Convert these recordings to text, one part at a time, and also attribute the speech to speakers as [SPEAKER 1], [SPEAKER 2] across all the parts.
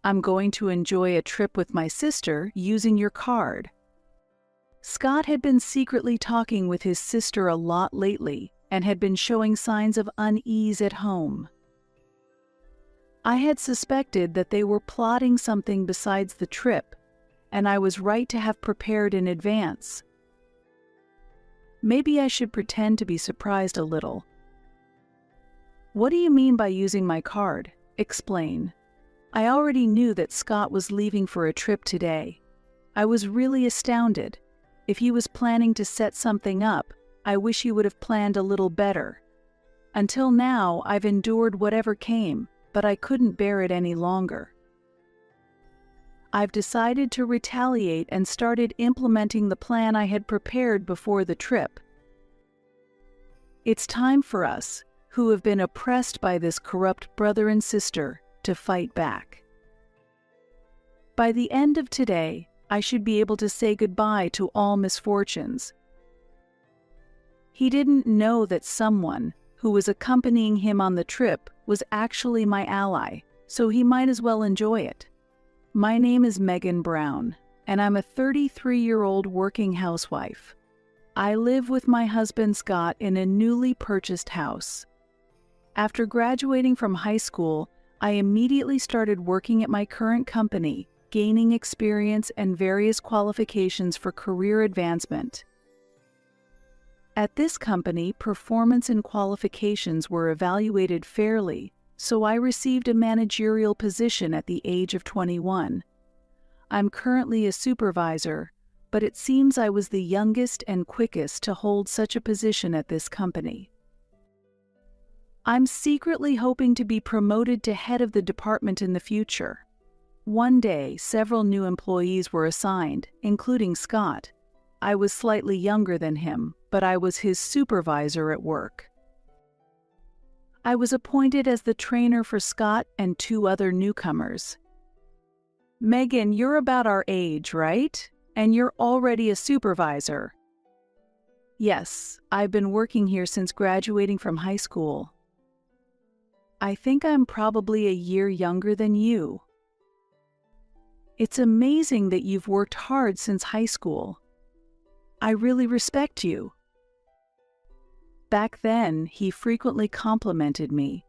[SPEAKER 1] I'm going to enjoy a trip with my sister using your card." Scott had been secretly talking with his sister a lot lately and had been showing signs of unease at home. I had suspected that they were plotting something besides the trip, and I was right to have prepared in advance. Maybe I should pretend to be surprised a little. "What do you mean by using my card? Explain." I already knew that Scott was leaving for a trip today. I was really astounded. If he was planning to set something up, I wish he would have planned a little better. Until now, I've endured whatever came, but I couldn't bear it any longer. I've decided to retaliate and started implementing the plan I had prepared before the trip. It's time for us, who have been oppressed by this corrupt brother and sister, to fight back. By the end of today, I should be able to say goodbye to all misfortunes. He didn't know that someone who was accompanying him on the trip was actually my ally, so he might as well enjoy it. My name is Megan Brown, and I'm a 33-year-old working housewife. I live with my husband Scott in a newly purchased house. After graduating from high school, I immediately started working at my current company, gaining experience and various qualifications for career advancement. At this company, performance and qualifications were evaluated fairly, so I received a managerial position at the age of 21. I'm currently a supervisor, but it seems I was the youngest and quickest to hold such a position at this company. I'm secretly hoping to be promoted to head of the department in the future. One day, several new employees were assigned, including Scott. I was slightly younger than him, but I was his supervisor at work. I was appointed as the trainer for Scott and 2 other newcomers. "Megan, you're about our age, right? And you're already a supervisor." "Yes, I've been working here since graduating from high school." "I think I'm probably a year younger than you." "It's amazing that you've worked hard since high school. I really respect you." Back then, he frequently complimented me.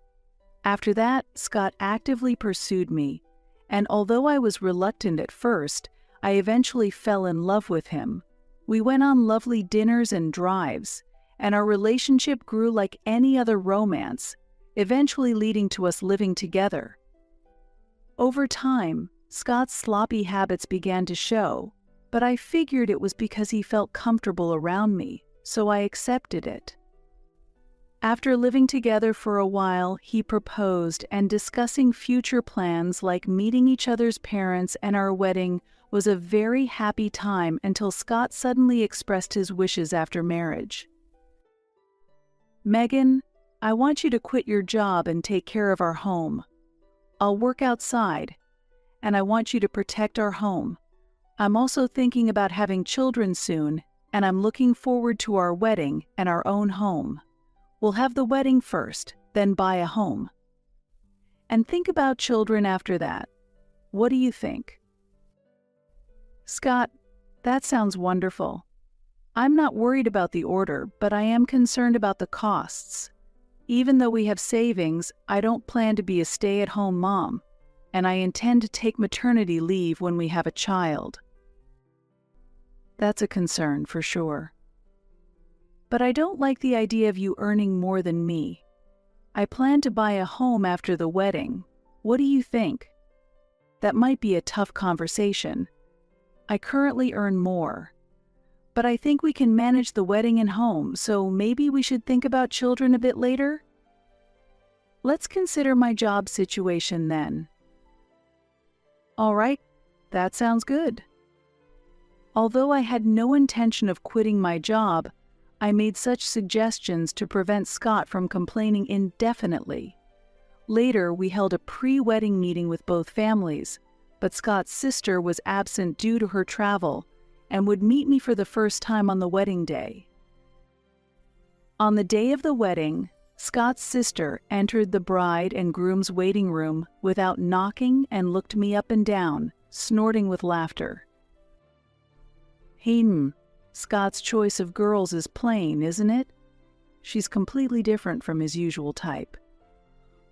[SPEAKER 1] After that, Scott actively pursued me, and although I was reluctant at first, I eventually fell in love with him. We went on lovely dinners and drives, and our relationship grew like any other romance, eventually leading to us living together. Over time, Scott's sloppy habits began to show, but I figured it was because he felt comfortable around me, so I accepted it. After living together for a while, he proposed, and discussing future plans like meeting each other's parents and our wedding was a very happy time until Scott suddenly expressed his wishes after marriage. "Megan, I want you to quit your job and take care of our home. I'll work outside, and I want you to protect our home. I'm also thinking about having children soon, and I'm looking forward to our wedding and our own home. We'll have the wedding first, then buy a home. And think about children after that. What do you think?" "Scott, that sounds wonderful. I'm not worried about the order, but I am concerned about the costs. Even though we have savings, I don't plan to be a stay-at-home mom, and I intend to take maternity leave when we have a child." "That's a concern, for sure. But I don't like the idea of you earning more than me. I plan to buy a home after the wedding. What do you think?" "That might be a tough conversation. I currently earn more. But I think we can manage the wedding and home, so maybe we should think about children a bit later?" "Let's consider my job situation then." "All right, that sounds good." Although I had no intention of quitting my job, I made such suggestions to prevent Scott from complaining indefinitely. Later, we held a pre-wedding meeting with both families, but Scott's sister was absent due to her travel and would meet me for the first time on the wedding day. On the day of the wedding, Scott's sister entered the bride and groom's waiting room without knocking and looked me up and down, snorting with laughter. Scott's choice of girls is plain, isn't it? She's completely different from his usual type.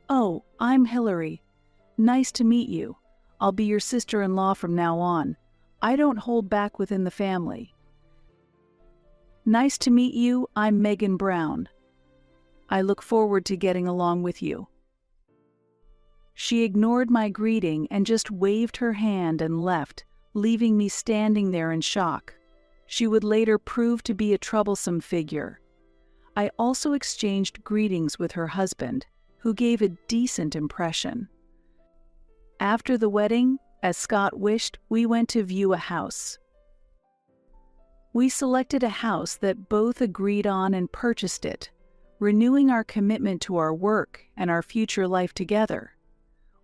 [SPEAKER 1] Oh, I'm Hillary. Nice to meet you. I'll be your sister-in-law from now on. I don't hold back within the family. Nice to meet you, I'm Megan Brown. I look forward to getting along with you. She ignored my greeting and just waved her hand and left, leaving me standing there in shock. She would later prove to be a troublesome figure. I also exchanged greetings with her husband, who gave a decent impression. After the wedding, as Scott wished, we went to view a house. We selected a house that both agreed on and purchased it, renewing our commitment to our work and our future life together.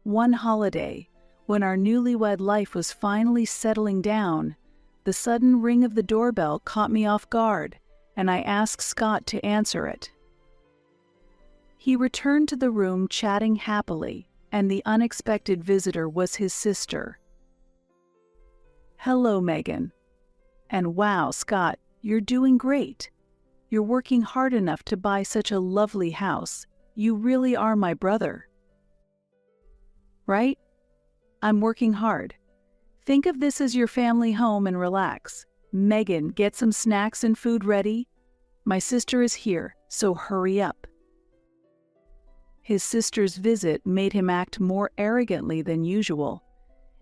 [SPEAKER 1] One holiday, when our newlywed life was finally settling down, the sudden ring of the doorbell caught me off guard, and I asked Scott to answer it. He returned to the room chatting happily, and the unexpected visitor was his sister. Hello, Megan. And wow, Scott, you're doing great. You're working hard enough to buy such a lovely house. You really are my brother. Right? I'm working hard. Think of this as your family home and relax. Megan, get some snacks and food ready. My sister is here, so hurry up. His sister's visit made him act more arrogantly than usual,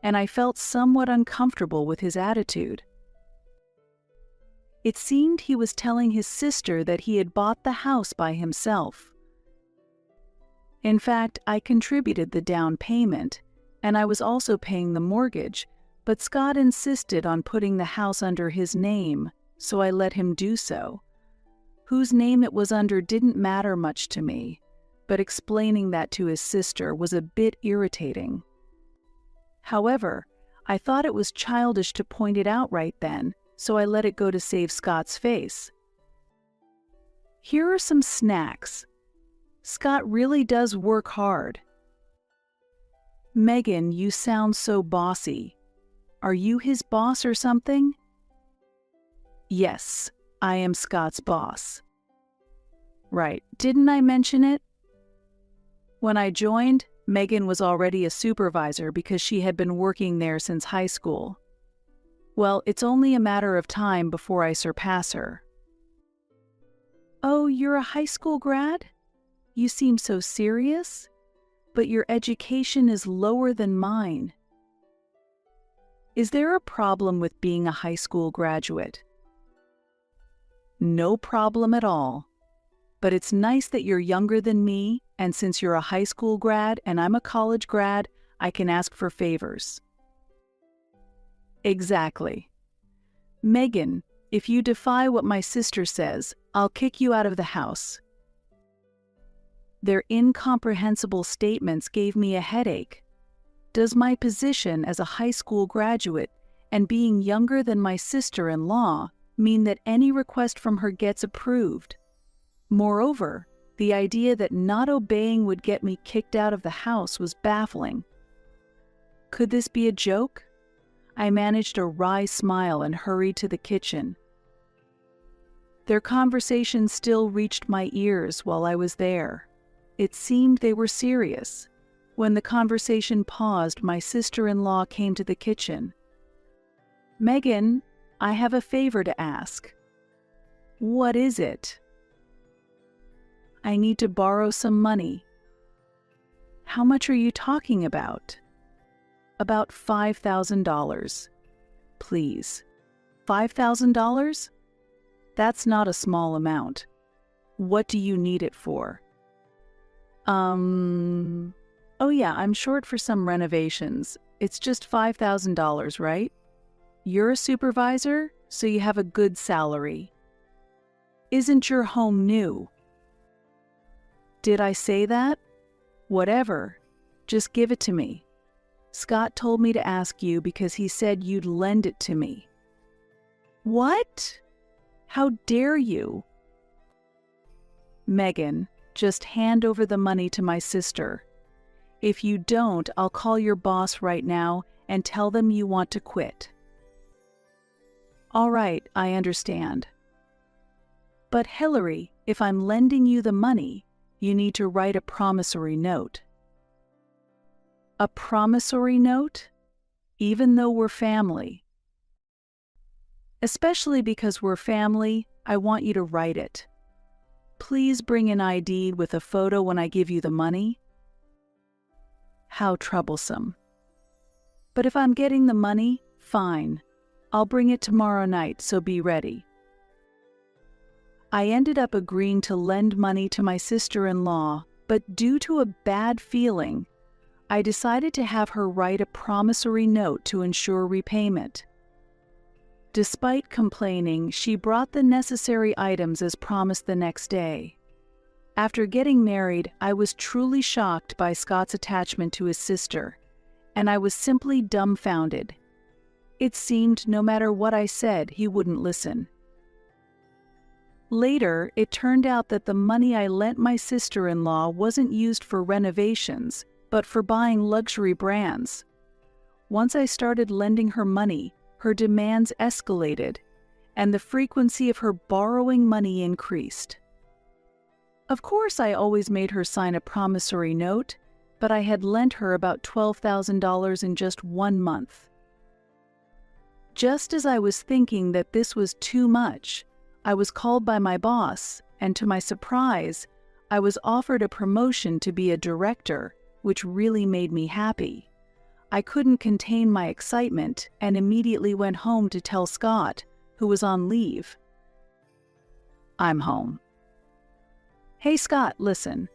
[SPEAKER 1] and I felt somewhat uncomfortable with his attitude. It seemed he was telling his sister that he had bought the house by himself. In fact, I contributed the down payment, and I was also paying the mortgage, but Scott insisted on putting the house under his name, so I let him do so. Whose name it was under didn't matter much to me, but explaining that to his sister was a bit irritating. However, I thought it was childish to point it out right then, so I let it go to save Scott's face. Here are some snacks. Scott really does work hard. Megan, you sound so bossy. Are you his boss or something? Yes, I am Scott's boss. Right, didn't I mention it? When I joined, Megan was already a supervisor because she had been working there since high school. Well, it's only a matter of time before I surpass her. Oh, you're a high school grad? You seem so serious, but your education is lower than mine. Is there a problem with being a high school graduate? No problem at all. But it's nice that you're younger than me, and since you're a high school grad and I'm a college grad, I can ask for favors. Exactly. Megan, if you defy what my sister says, I'll kick you out of the house. Their incomprehensible statements gave me a headache. Does my position as a high school graduate and being younger than my sister-in-law mean that any request from her gets approved? Moreover, the idea that not obeying would get me kicked out of the house was baffling. Could this be a joke? I managed a wry smile and hurried to the kitchen. Their conversation still reached my ears while I was there. It seemed they were serious. When the conversation paused, my sister-in-law came to the kitchen. Megan, I have a favor to ask. What is it? I need to borrow some money. How much are you talking about? About $5,000. Please. $5,000? That's not a small amount. What do you need it for? Oh yeah, I'm short for some renovations. It's just $5,000, right? You're a supervisor, so you have a good salary. Isn't your home new? Did I say that? Whatever. Just give it to me. Scott told me to ask you because he said you'd lend it to me. What? How dare you? Megan, Just hand over the money to my sister. If you don't, I'll call your boss right now and tell them you want to quit." "All right, I understand. But Hillary, if I'm lending you the money, you need to write a promissory note." "A promissory note? Even though we're family?" "Especially because we're family, I want you to write it. Please bring an ID with a photo when I give you the money." How troublesome. "But if I'm getting the money, fine. I'll bring it tomorrow night, so be ready." I ended up agreeing to lend money to my sister-in-law, but due to a bad feeling, I decided to have her write a promissory note to ensure repayment. Despite complaining, she brought the necessary items as promised the next day. After getting married, I was truly shocked by Scott's attachment to his sister, and I was simply dumbfounded. It seemed no matter what I said, he wouldn't listen. Later, it turned out that the money I lent my sister-in-law wasn't used for renovations, but for buying luxury brands. Once I started lending her money, her demands escalated, and the frequency of her borrowing money increased. Of course, I always made her sign a promissory note, but I had lent her about $12,000 in just 1 month. Just as I was thinking that this was too much, I was called by my boss, and to my surprise, I was offered a promotion to be a director, which really made me happy. I couldn't contain my excitement and immediately went home to tell Scott, who was on leave. "I'm home." "Hey Scott, listen."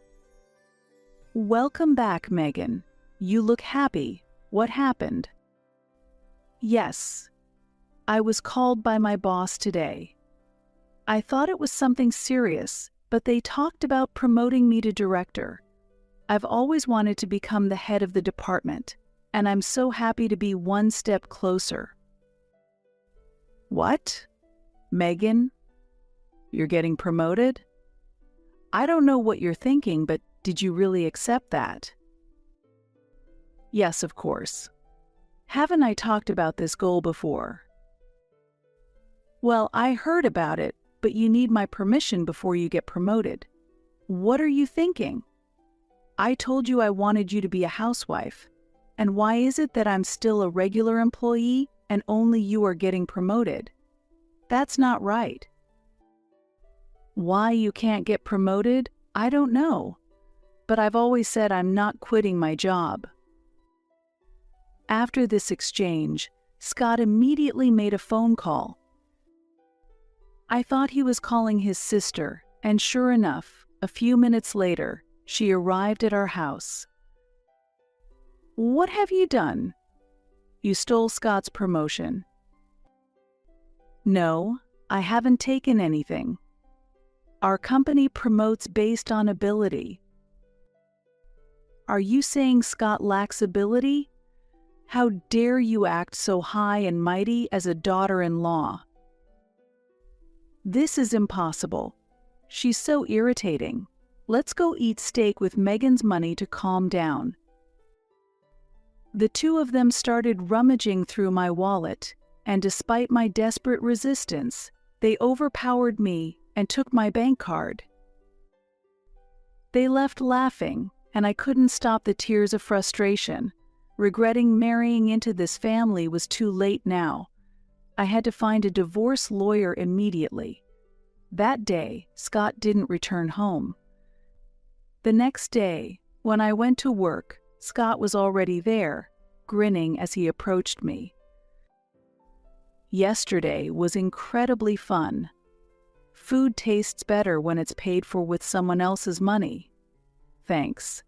[SPEAKER 1] "Welcome back, Megan. You look happy. What happened?" "Yes. I was called by my boss today. I thought it was something serious, but they talked about promoting me to director. I've always wanted to become the head of the department, and I'm so happy to be one step closer." "What? Megan? You're getting promoted? I don't know what you're thinking, but did you really accept that?" "Yes, of course. Haven't I talked about this goal before?" "Well, I heard about it, but you need my permission before you get promoted. What are you thinking? I told you I wanted you to be a housewife. And why is it that I'm still a regular employee and only you are getting promoted? That's not right." "Why you can't get promoted, I don't know. But I've always said I'm not quitting my job." After this exchange, Scott immediately made a phone call. I thought he was calling his sister, and sure enough, a few minutes later, she arrived at our house. "What have you done?" "You stole Scott's promotion." "No, I haven't taken anything. Our company promotes based on ability." "Are you saying Scott lacks ability? How dare you act so high and mighty as a daughter-in-law?" "This is impossible. She's so irritating. Let's go eat steak with Megan's money to calm down." The two of them started rummaging through my wallet, and despite my desperate resistance, they overpowered me and took my bank card. They left laughing, and I couldn't stop the tears of frustration. Regretting marrying into this family was too late now. I had to find a divorce lawyer immediately. That day, Scott didn't return home. The next day, when I went to work, Scott was already there, grinning as he approached me. Yesterday was incredibly fun. Food tastes better when it's paid for with someone else's money. Thanks.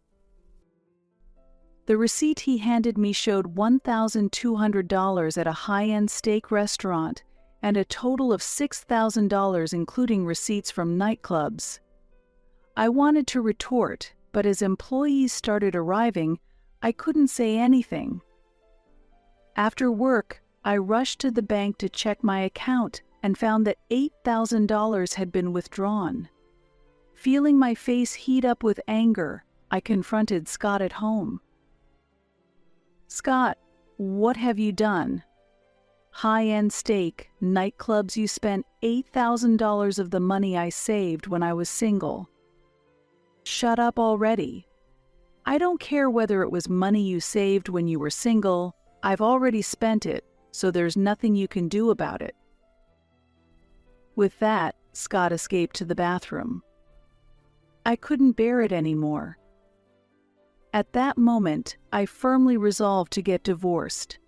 [SPEAKER 1] The receipt he handed me showed $1,200 at a high-end steak restaurant and a total of $6,000 including receipts from nightclubs. I wanted to retort, but as employees started arriving, I couldn't say anything. After work, I rushed to the bank to check my account and found that $8,000 had been withdrawn. Feeling my face heat up with anger, I confronted Scott at home. "Scott, what have you done? High-end steak, nightclubs, you spent $8,000 of the money I saved when I was single. Shut up already. I don't care whether it was money you saved when you were single. I've already spent it, so there's nothing you can do about it." With that, Scott escaped to the bathroom. I couldn't bear it anymore. At that moment, I firmly resolved to get divorced.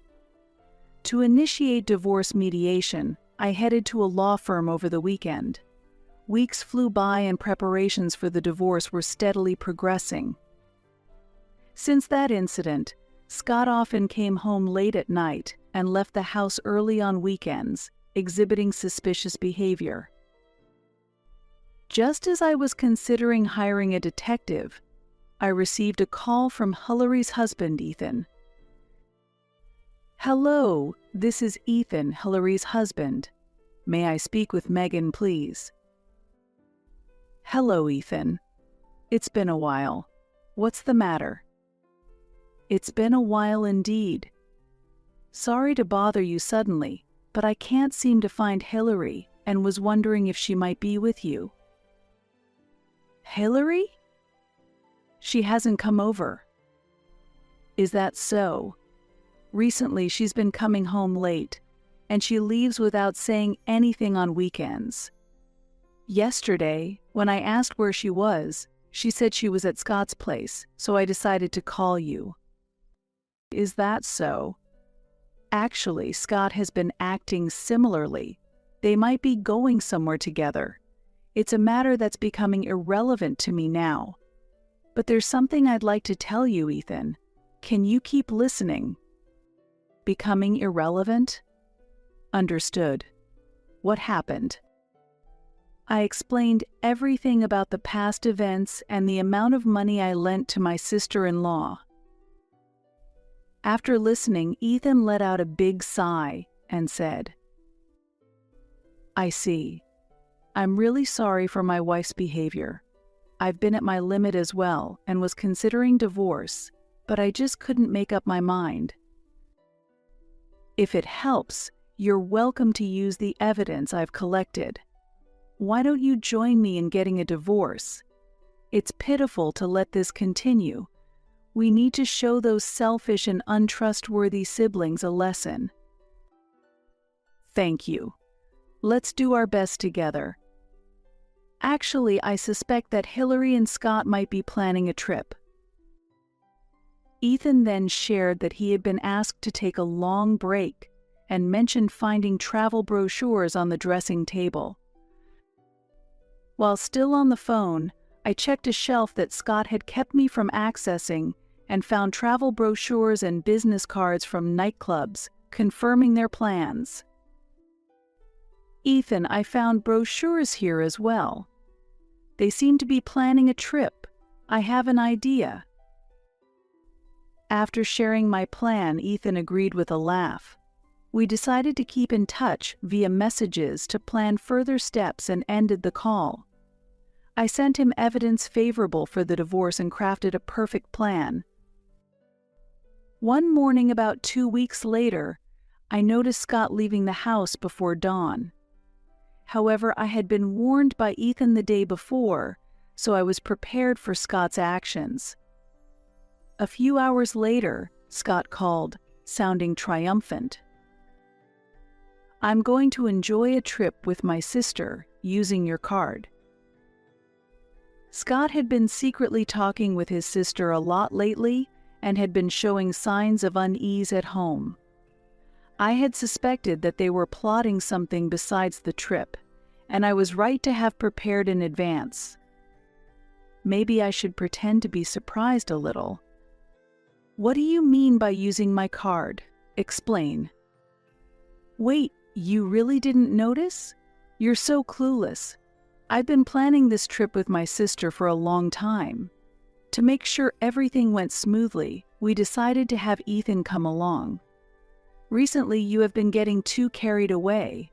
[SPEAKER 1] To initiate divorce mediation, I headed to a law firm over the weekend. Weeks flew by and preparations for the divorce were steadily progressing. Since that incident, Scott often came home late at night and left the house early on weekends, exhibiting suspicious behavior. Just as I was considering hiring a detective, I received a call from Hillary's husband, Ethan. "Hello, this is Ethan, Hillary's husband. May I speak with Megan, please?" "Hello, Ethan. It's been a while. What's the matter?" "It's been a while indeed. Sorry to bother you suddenly, but I can't seem to find Hillary and was wondering if she might be with you." "Hillary? She hasn't come over." "Is that so? Recently she's been coming home late, and she leaves without saying anything on weekends. Yesterday, when I asked where she was, she said she was at Scott's place, so I decided to call you." "Is that so? Actually, Scott has been acting similarly. They might be going somewhere together. It's a matter that's becoming irrelevant to me now. But there's something I'd like to tell you, Ethan. Can you keep listening?" "Becoming irrelevant?" "Understood. What happened?" I explained everything about the past events and the amount of money I lent to my sister-in-law. After listening, Ethan let out a big sigh and said, "I see. I'm really sorry for my wife's behavior. I've been at my limit as well and was considering divorce, but I just couldn't make up my mind. If it helps, you're welcome to use the evidence I've collected. Why don't you join me in getting a divorce? It's pitiful to let this continue. We need to show those selfish and untrustworthy siblings a lesson." "Thank you. Let's do our best together. Actually, I suspect that Hillary and Scott might be planning a trip." Ethan then shared that he had been asked to take a long break and mentioned finding travel brochures on the dressing table. While still on the phone, I checked a shelf that Scott had kept me from accessing and found travel brochures and business cards from nightclubs confirming their plans. "Ethan, I found brochures here as well. They seem to be planning a trip. I have an idea." After sharing my plan, Ethan agreed with a laugh. We decided to keep in touch via messages to plan further steps and ended the call. I sent him evidence favorable for the divorce and crafted a perfect plan. One morning about 2 weeks later, I noticed Scott leaving the house before dawn. However, I had been warned by Ethan the day before, so I was prepared for Scott's actions. A few hours later, Scott called, sounding triumphant. "I'm going to enjoy a trip with my sister using your card." Scott had been secretly talking with his sister a lot lately and had been showing signs of unease at home. I had suspected that they were plotting something besides the trip, and I was right to have prepared in advance. Maybe I should pretend to be surprised a little. "What do you mean by using my card? Explain." "Wait, you really didn't notice? You're so clueless. I've been planning this trip with my sister for a long time. To make sure everything went smoothly, we decided to have Ethan come along. Recently, you have been getting too carried away.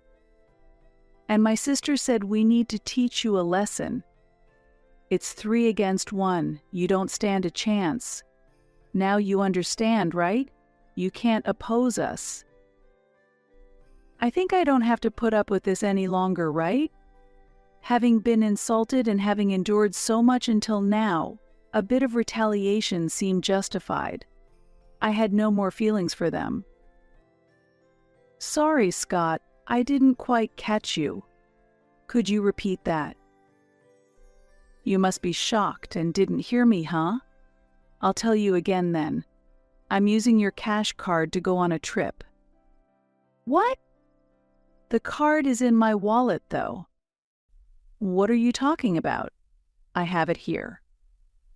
[SPEAKER 1] And my sister said we need to teach you a lesson. It's 3 against 1. You don't stand a chance. Now you understand, right? You can't oppose us. I think I don't have to put up with this any longer, right? Having been insulted and having endured so much until now, a bit of retaliation seemed justified. I had no more feelings for them. Sorry, Scott, I didn't quite catch you. Could you repeat that? You must be shocked and didn't hear me, huh? I'll tell you again then. I'm using your cash card to go on a trip. What? The card is in my wallet, though. What are you talking about? I have it here.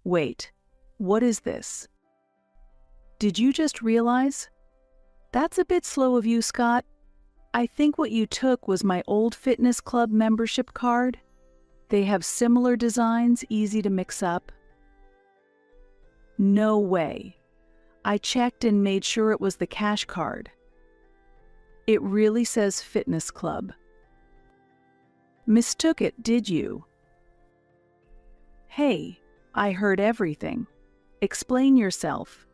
[SPEAKER 1] Wait, what is this? Did you just realize? That's a bit slow of you, Scott. I think what you took was my old fitness club membership card. They have similar designs, easy to mix up. No way. I checked and made sure it was the cash card. It really says fitness club. Mistook it, did you? Hey, I heard everything. Explain yourself.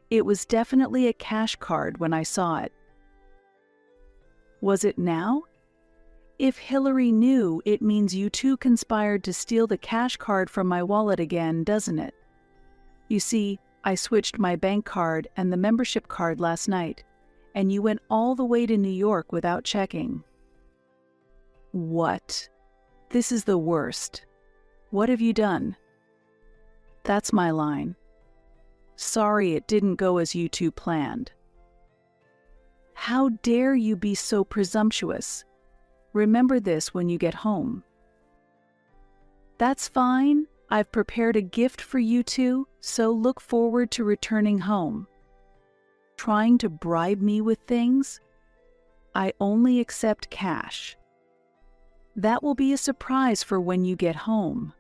[SPEAKER 1] It was definitely a cash card when I saw it. Was it now? If Hillary knew, it means you two conspired to steal the cash card from my wallet again, doesn't it? You see, I switched my bank card and the membership card last night, and you went all the way to New York without checking. What? This is the worst. What have you done? That's my line. Sorry it didn't go as you two planned. How dare you be so presumptuous? Remember this when you get home. That's fine. I've prepared a gift for you two, so look forward to returning home. Trying to bribe me with things? I only accept cash. That will be a surprise for when you get home.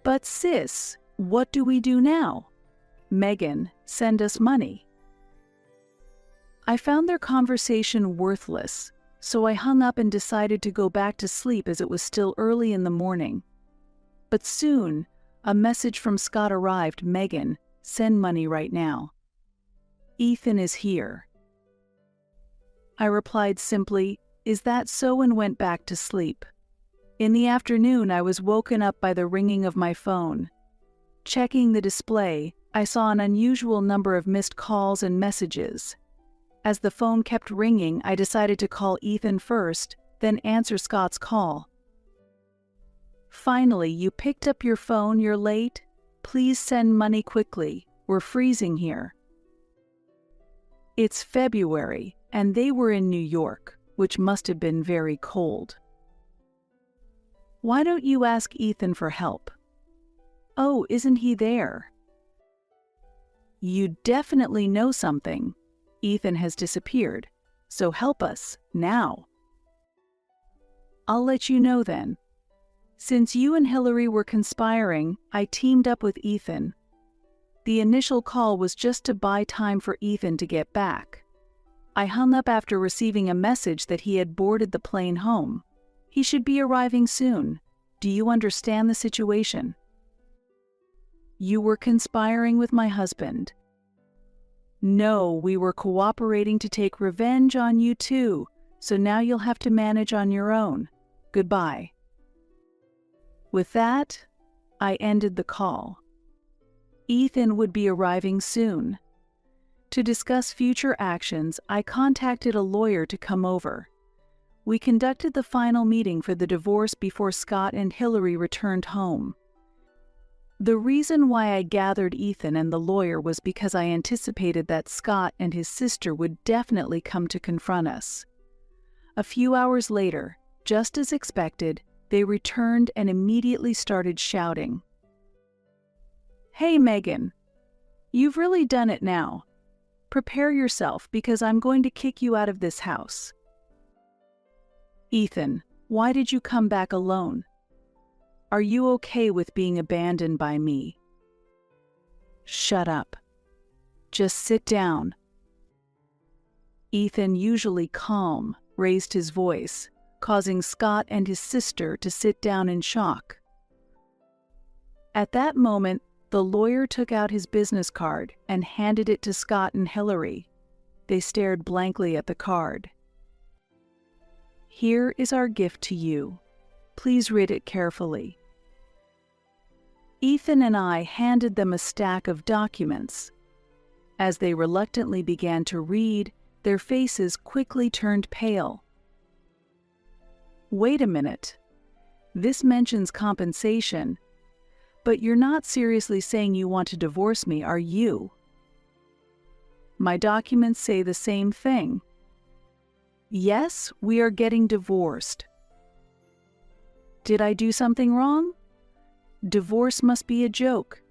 [SPEAKER 1] But sis, what do we do now? Megan, send us money. I found their conversation worthless, so I hung up and decided to go back to sleep as it was still early in the morning. But soon, a message from Scott arrived. Megan, send money right now. Ethan is here. I replied simply, is that so, and went back to sleep. In the afternoon, I was woken up by the ringing of my phone. Checking the display, I saw an unusual number of missed calls and messages. As the phone kept ringing, I decided to call Ethan first, then answer Scott's call. Finally, you picked up your phone. You're late. Please send money quickly. We're freezing here. It's February, and they were in New York, which must have been very cold. Why don't you ask Ethan for help? Oh, isn't he there? You definitely know something. Ethan has disappeared, so help us, now. I'll let you know then. Since you and Hillary were conspiring, I teamed up with Ethan. The initial call was just to buy time for Ethan to get back. I hung up after receiving a message that he had boarded the plane home. He should be arriving soon. Do you understand the situation? You were conspiring with my husband. No, we were cooperating to take revenge on you too, so now you'll have to manage on your own. Goodbye. With that, I ended the call. Ethan would be arriving soon. To discuss future actions, I contacted a lawyer to come over. We conducted the final meeting for the divorce before Scott and Hillary returned home. The reason why I gathered Ethan and the lawyer was because I anticipated that Scott and his sister would definitely come to confront us. A few hours later, just as expected, they returned and immediately started shouting. Hey, Megan, you've really done it now. Prepare yourself because I'm going to kick you out of this house. Ethan, why did you come back alone? Are you okay with being abandoned by me? Shut up. Just sit down. Ethan, usually calm, raised his voice, causing Scott and his sister to sit down in shock. At that moment, the lawyer took out his business card and handed it to Scott and Hillary. They stared blankly at the card. "Here is our gift to you. Please read it carefully." Ethan and I handed them a stack of documents. As they reluctantly began to read, their faces quickly turned pale. "Wait a minute. This mentions compensation. But you're not seriously saying you want to divorce me, are you?" "My documents say the same thing. Yes, we are getting divorced." "Did I do something wrong? Divorce must be a joke."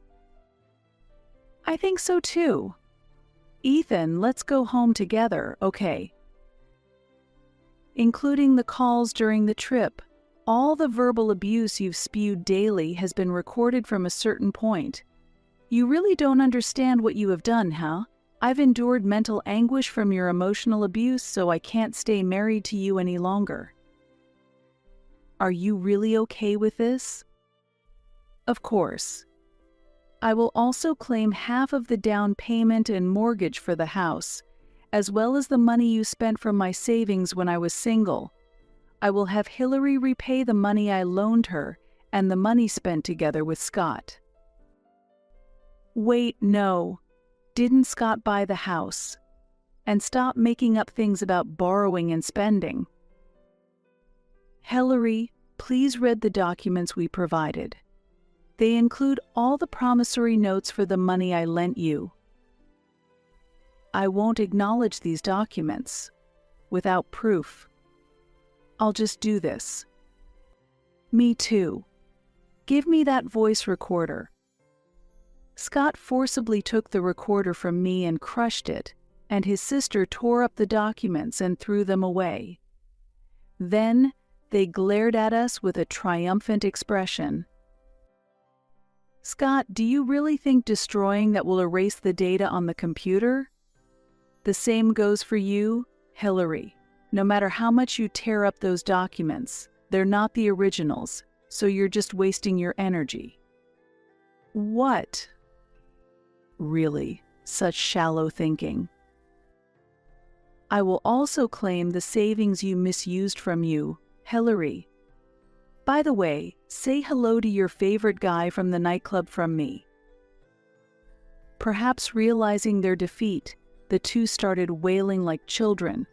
[SPEAKER 1] "I think so too. Ethan, let's go home together, okay?" Including the calls during the trip, all the verbal abuse you've spewed daily has been recorded from a certain point. You really don't understand what you have done, huh? I've endured mental anguish from your emotional abuse, so I can't stay married to you any longer. Are you really okay with this? Of course. I will also claim half of the down payment and mortgage for the house, as well as the money you spent from my savings when I was single. I will have Hillary repay the money I loaned her and the money spent together with Scott. Wait, no. Didn't Scott buy the house? And stop making up things about borrowing and spending. Hillary, please read the documents we provided. They include all the promissory notes for the money I lent you. I won't acknowledge these documents without proof. I'll just do this. Me too. Give me that voice recorder. Scott forcibly took the recorder from me and crushed it, and his sister tore up the documents and threw them away. Then they glared at us with a triumphant expression. Scott, do you really think destroying that will erase the data on the computer? The same goes for you, Hillary. No matter how much you tear up those documents, they're not the originals, so you're just wasting your energy. What? Really, such shallow thinking. I will also claim the savings you misused from you, Hillary. By the way, say hello to your favorite guy from the nightclub from me. Perhaps realizing their defeat, the two started wailing like children.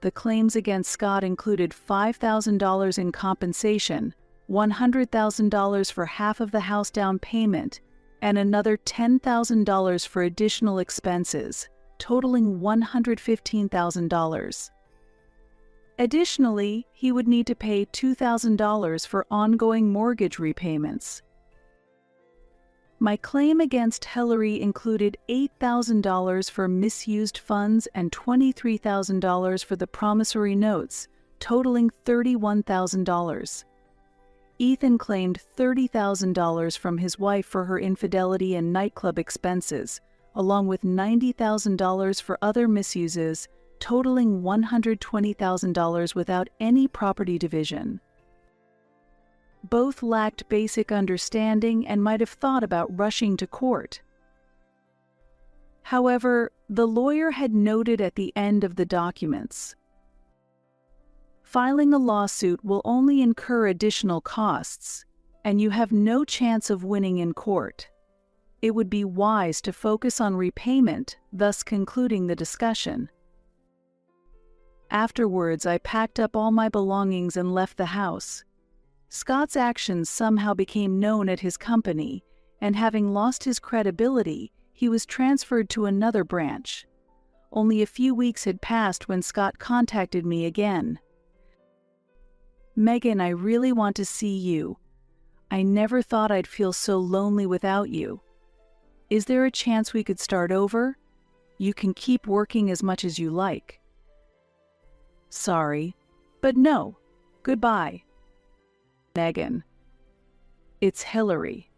[SPEAKER 1] The claims against Scott included $5,000 in compensation, $100,000 for half of the house down payment, and another $10,000 for additional expenses, totaling $115,000. Additionally, he would need to pay $2,000 for ongoing mortgage repayments. My claim against Hillary included $8,000 for misused funds and $23,000 for the promissory notes, totaling $31,000. Ethan claimed $30,000 from his wife for her infidelity and nightclub expenses, along with $90,000 for other misuses, totaling $120,000 without any property division. Both lacked basic understanding and might have thought about rushing to court. However, the lawyer had noted at the end of the documents, filing a lawsuit will only incur additional costs, and you have no chance of winning in court. It would be wise to focus on repayment, thus concluding the discussion. Afterwards, I packed up all my belongings and left the house. Scott's actions somehow became known at his company, and having lost his credibility, he was transferred to another branch. Only a few weeks had passed when Scott contacted me again. Megan, I really want to see you. I never thought I'd feel so lonely without you. Is there a chance we could start over? You can keep working as much as you like. Sorry, but no. Goodbye. Megan. It's Hillary.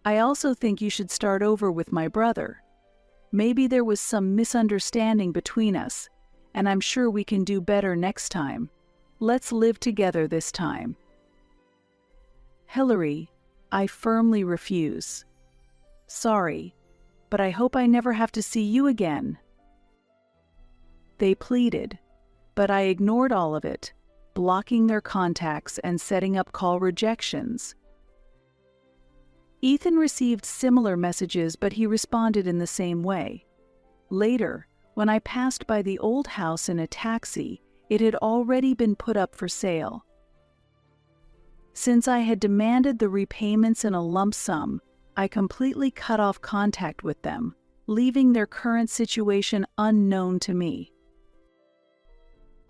[SPEAKER 1] I also think you should start over with my brother. Maybe there was some misunderstanding between us, and I'm sure we can do better next time. Let's live together this time. Hillary, I firmly refuse. Sorry, but I hope I never have to see you again. They pleaded, but I ignored all of it, blocking their contacts and setting up call rejections. Ethan received similar messages, but he responded in the same way. Later, when I passed by the old house in a taxi, it had already been put up for sale. Since I had demanded the repayments in a lump sum, I completely cut off contact with them, leaving their current situation unknown to me.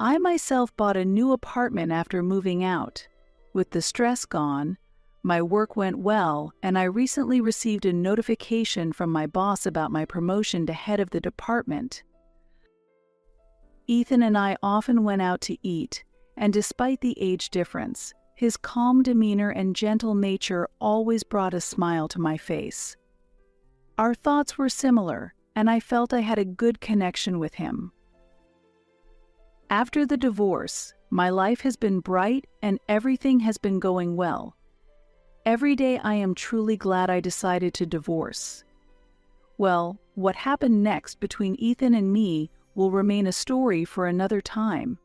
[SPEAKER 1] I myself bought a new apartment after moving out. With the stress gone, my work went well, and I recently received a notification from my boss about my promotion to head of the department. Ethan and I often went out to eat, and despite the age difference, his calm demeanor and gentle nature always brought a smile to my face. Our thoughts were similar, and I felt I had a good connection with him. After the divorce, my life has been bright and everything has been going well. Every day I am truly glad I decided to divorce. Well, what happened next between Ethan and me will remain a story for another time.